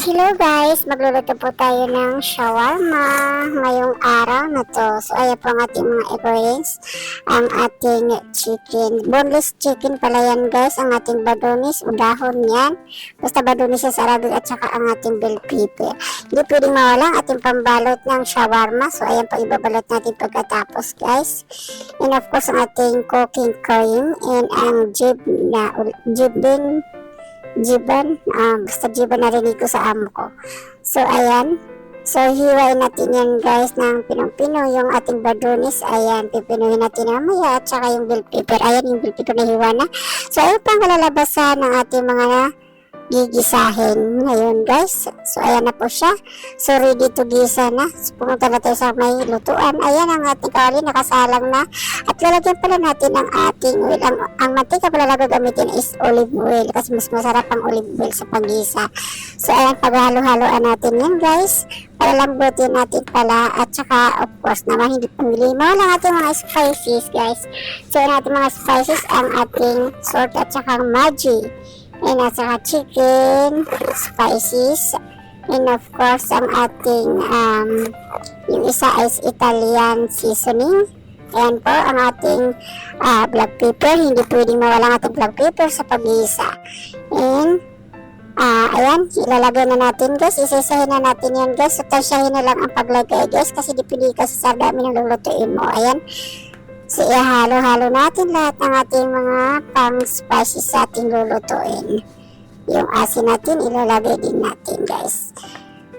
Hello guys, magluluto po tayo ng shawarma ngayong araw na to. So ayan po ang ating mga ingredients. Ang ating chicken, boneless chicken pala yan guys. Ang ating badonis, udahon yan. Basta badonis sa Arabic at saka ang ating bell pepper. Hindi pwedeng mawala ang ating pambalot ng shawarma. So ayan po ibabalot natin pagkatapos guys. And of course ang ating cooking cream and ang basta jiban narinig ko sa amo ko. So ayan, so hiwain natin yan guys ng pinong-pino. Yung ating badonis, ayan, pipinuhin natin mamaya at saka yung bell pepper, ayan yung bell pepper na hiwa na. So ayan pang kalalabasan ng ating mga gigisahin ngayon guys. So ayan na po siya. So ready to gisa na. So, pumunta na tayo sa may lutuan. Ayan ang ating kawali, nakasalang na. At lalagyan pala natin ang ating oil. Ang mantika pala na gagamitin is olive oil kasi mas masarap ang olive oil sa paggisa. So ayan, paghalo-haloan natin yan guys. Palalambutin natin pala at saka of course naman hindi pamili. Mawala natin mga spices guys. So ayan natin mga spices, ang ating salt at saka Maggi. And at saka chicken, spices, and of course ang ating yung isa is Italian seasoning. Ayan po ang ating black pepper, hindi pwedeng mawala ang ating black pepper sa pag-iisa. And ayan, ilalagay na natin guys, isisahin na natin yan guys. So tasyahin na lang ang paglagay guys kasi dipili ka sa dami ng lulutuin mo. Ayan. So, ihalo-halo natin lahat ng ating mga pang-spices sa ating lulutuin. Yung asin natin, ilalagay din natin, guys.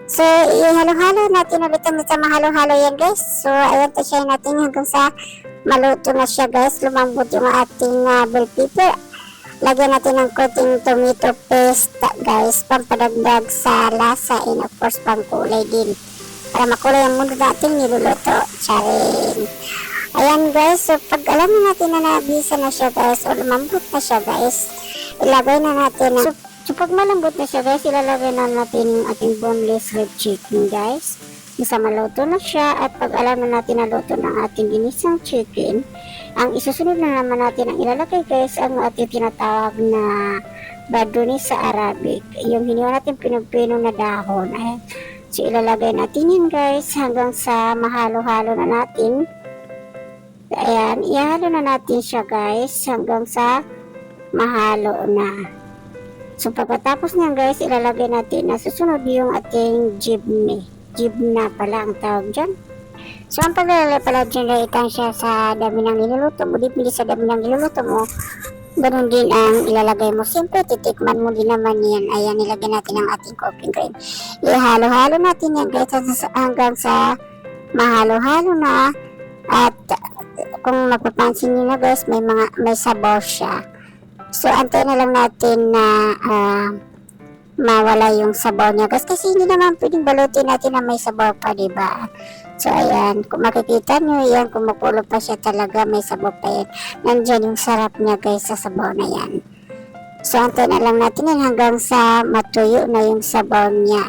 So, ihalo-halo natin ulit hanggang sa mahalo-halo yan, guys. So, ayan, tasyahin natin hanggang sa maluto na siya, guys. Lumambot yung ating bell pepper. Lagyan natin ng konting tomato paste, guys, pampadagdag sa lasa and of course, pangkulay din. Para makulay ang mundo natin niluluto. Charing! Ayan guys, so pag alam natin na nabisa na siya guys o lumambot na siya guys, ilagay na natin so pag malambot na siya guys, ilalagay na natin yung ating boneless red chicken guys. Isa maluto na siya at pag alam na natin na luto ng ating ginisang chicken, ang isusunod na naman natin ang ilalagay guys ang ating tinatawag na badonis sa Arabic. Yung hiniwa natin pinong-pinong na dahon. Ayan. So ilalagay natin yun guys hanggang sa mahalo-halo na natin. Ayan, ihalo na natin siya guys hanggang sa mahalo na. So pagkatapos niyan guys, ilalagay natin na susunod yung ating jibna pala ang tawag dyan. So ang paglalagay pala dyan ay siya sa dami ng niluluto mo. Dipindi sa dami ng niluluto mo, ganun din ang ilalagay mo. Siyempre titikman mo din naman yan. Ayan, ilagay natin ang ating cooking cream. Ihalo-halo natin yan guys hanggang sa mahalo-halo na. At kung mapapansin nyo na guys, may sabaw siya. So antayin na lang natin na mawala yung sabaw niya guys, kasi hindi naman pwedeng balutin natin na may sabaw pa, diba? So ayan, kung makikita nyo yan, kumukulo pa siya talaga, may sabaw pa yan. Nandyan yung sarap niya guys sa sabaw na yan. So antayin na lang natin yan hanggang sa matuyo na yung sabaw niya.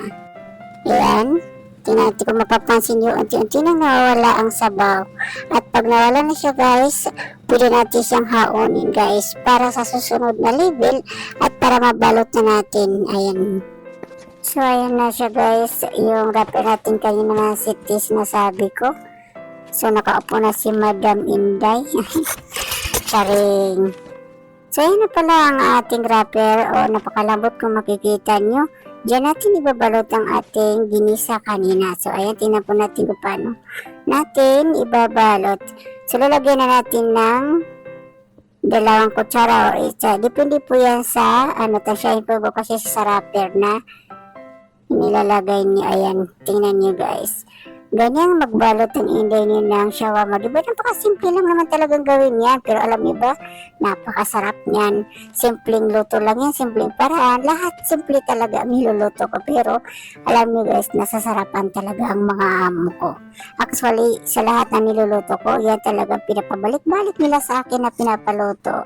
Ayan. Tingnan kung mapapansin nyo, unti-unti na nawawala ang sabaw. At pag nawala na siya guys, pwede natin siyang haonin guys para sa susunod na level at para mabalot na natin. Ayan. So ayan na siya guys, yung wrapper natin kanina na sitis na sabi ko. So nakaupo na si Madam Inday. Charing. So ayan na pala ang ating wrapper. O napakalambot kung makikita nyo. Diyan natin ibabalot ang ating ginisa kanina. So, ayan, tingnan po natin kung paano natin ibabalot. So, lalagyan na natin ng 2 kutsara o isa. Depende po yan sa, tasyahin po kasi sa wrapper na nilalagay niyo. Ayan, tingnan niyo guys. Ganyan magbalot ang Inday niyo ng shawarma. Diba napakasimple lang naman talagang gawin yan. Pero alam niyo ba, napakasarap niyan. Simpleng luto lang yan, simpleng paraan. Lahat simple talaga niluluto ko. Pero alam niyo guys, nasasarapan talaga ang mga amo ko. Actually, sa lahat na niluluto ko, yan talagang pinapabalik-balik nila sa akin na pinapaluto.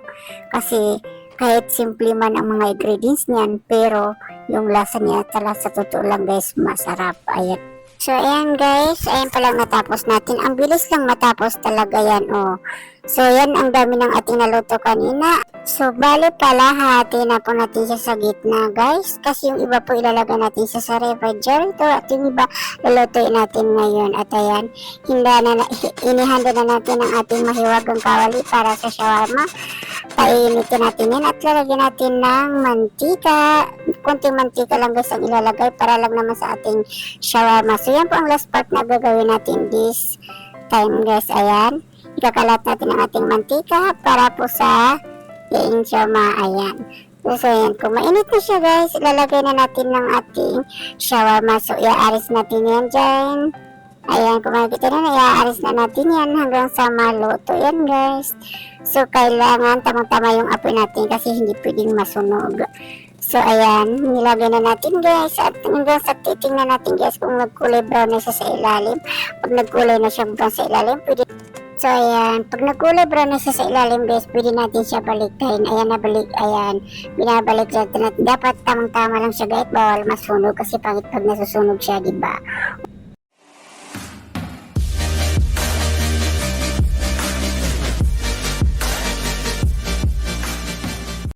Kasi kahit simple man ang mga ingredients niyan, pero yung lasa niya talaga sa totoo lang guys, masarap. Ayan. So, ayan guys, ayan palang natapos natin. Ang bilis lang matapos talaga yan, oh. So, yan ang dami ng ating naluto kanina. So, bali pala, hati na po natin siya sa gitna, guys. Kasi yung iba po ilalagay natin siya sa refrigerator at yung iba lulutuin natin ngayon. At ayan, inihanda na natin ang ating mahiwagang kawali para sa shawarma. Painitin natin yan at lalagyan natin ng mantika. Kunting mantika lang guys ang ilalagay para lang naman sa ating shawarma. So yan po ang last part na gagawin natin this time guys. Ayan, ikakalat natin ang ating mantika para po sa ating shawarma. Ayan. So yan, kung mainit na siya guys, ilalagay na natin ng ating shawarma. So iaaris natin yan dyan. Ayan, kung makikita na, iaaris na natin yan hanggang sa maluto yan guys. So kailangan tamang-tama yung apoy natin kasi hindi pwedeng masunog. So ayan, nilagay na natin guys at hanggang sa titingnan natin guys kung nagkulay brown na siya sa ilalim. Pag nagkulay na siya brown sa ilalim, pwede. So ayan, pag nagkulay brown na siya sa ilalim guys, pwede natin siya baliktayin. Ayan, nabalik, ayan, binabalik natin. Dapat tamang-tama lang siya guys, bawal masunog kasi pangit pag nasusunog siya, diba?